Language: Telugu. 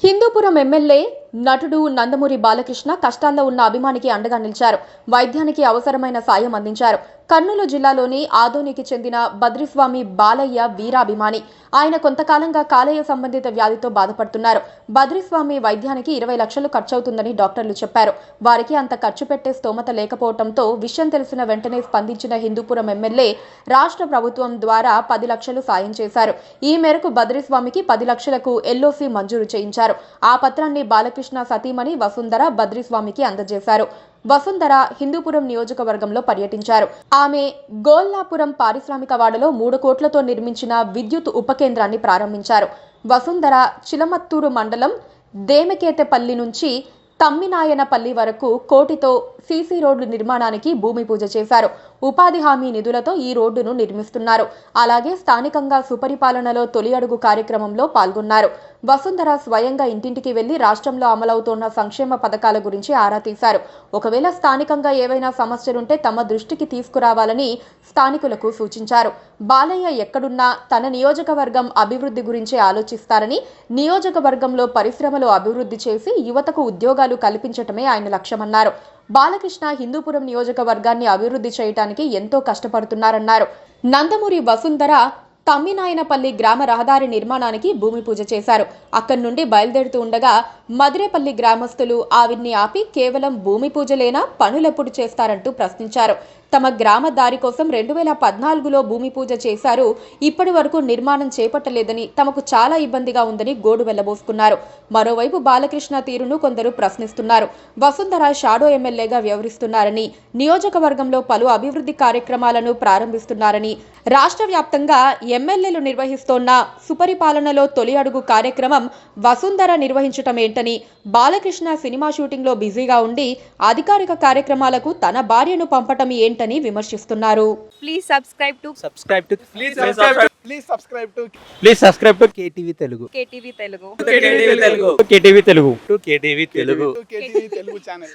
హిందూపురం ఎమ్మెల్యే నటుడు నందమూరి బాలకృష్ణ కష్టాల్లో ఉన్న అభిమానికి అండగా నిలిచారు. వైద్యానికి అవసరమైన సాయం అందించారు. కర్నూలు జిల్లాలోని ఆదోనికి చెందిన బద్రీస్వామి బాలయ్య వీరాభిమాని. ఆయన కొంతకాలంగా కాలేయ సంబంధిత వ్యాధితో బాధపడుతున్నారు. బద్రీస్వామి వైద్యానికి 20 లక్షలు ఖర్చవుతుందని డాక్టర్లు చెప్పారు. వారికి అంత ఖర్చు పెట్టే స్తోమత లేకపోవడంతో విషయం తెలిసిన వెంటనే స్పందించిన హిందూపురం ఎమ్మెల్యే రాష్ట్ర ప్రభుత్వం ద్వారా 10 లక్షలు సాయం చేశారు. ఈ మేరకు బద్రీస్వామికి 10 లక్షలకు ఎల్ఓసి మంజూరు చేయించారు. ఆ పత్రాన్ని బాలకృష్ణ సతీమణి వసుంధర బద్రీస్వామికి అందజేశారు. వసుంధర హిందూపురం నియోజకవర్గంలో పర్యటించారు. ఆమె గోల్లాపురం పారిశ్రామిక వాడలో 3 కోట్లతో నిర్మించిన విద్యుత్ ఉపకేంద్రాన్ని ప్రారంభించారు. వసుంధర చిలమత్తూరు మండలం దేమకేతపల్లి నుంచి తమ్మినాయనపల్లి వరకు కోటితో సీసీ రోడ్డు నిర్మాణానికి భూమి పూజ చేశారు. ఉపాధి హామీ నిధులతో ఈ రోడ్డును నిర్మిస్తున్నారు. అలాగే స్థానికంగా సుపరిపాలనలో తొలి అడుగు కార్యక్రమంలో పాల్గొన్నారు. వసుంధర స్వయంగా ఇంటింటికి వెళ్లి రాష్ట్రంలో అమలవుతోన్న సంక్షేమ పథకాల గురించి ఆరా తీశారు. ఒకవేళ స్థానికంగా ఏవైనా సమస్యలుంటే తమ దృష్టికి తీసుకురావాలని స్థానికులకు సూచించారు. బాలయ్య ఎక్కడున్నా తన నియోజకవర్గం అభివృద్ధి గురించే ఆలోచిస్తారని, నియోజకవర్గంలో పరిశ్రమలు అభివృద్ధి చేసి యువతకు ఉద్యోగాలు కల్పించటమే ఆయన లక్ష్యమన్నారు. బాలకృష్ణ హిందూపురం నియోజకవర్గాన్ని అభివృద్ధి చేయడానికి ఎంతో కష్టపడుతున్నారన్నారు. నందమూరి వసుంధర తమ్మినాయనపల్లి గ్రామ రహదారి నిర్మాణానికి భూమి పూజ చేశారు. అక్కడి నుండి బయలుదేరుతూ ఉండగా మదిరేపల్లి గ్రామస్తులు ఆవిడ్ని ఆపి కేవలం భూమి పూజలేనా, పనులెప్పుడు చేస్తారంటూ ప్రశ్నించారు. తమ గ్రామ దారి కోసం 2014లో భూమి పూజ చేశారు. ఇప్పటి వరకు నిర్మాణం చేపట్టలేదని, తమకు చాలా ఇబ్బందిగా ఉందని గోడు వెళ్లబోసుకున్నారు. మరోవైపు బాలకృష్ణ తీరును కొందరు ప్రశ్నిస్తున్నారు. వసుంధర షాడో ఎమ్మెల్యేగా వ్యవహరిస్తున్నారని, నియోజకవర్గంలో పలు అభివృద్ధి కార్యక్రమాలను ప్రారంభిస్తున్నారని, రాష్ట్ర వ్యాప్తంగా ఎమ్మెల్యేలు నిర్వహిస్తోన్న సుపరిపాలనలో తొలి అడుగు కార్యక్రమం వసుంధర నిర్వహించటం ఏంటని, బాలకృష్ణ సినిమా షూటింగ్లో బిజీగా ఉండి అధికారిక కార్యక్రమాలకు తన భార్యను పంపటం ఏంటని విమర్శిస్తున్నారు. Please subscribe to KTV Telugu. KTV Telugu. KTV Telugu. KTV Telugu channel.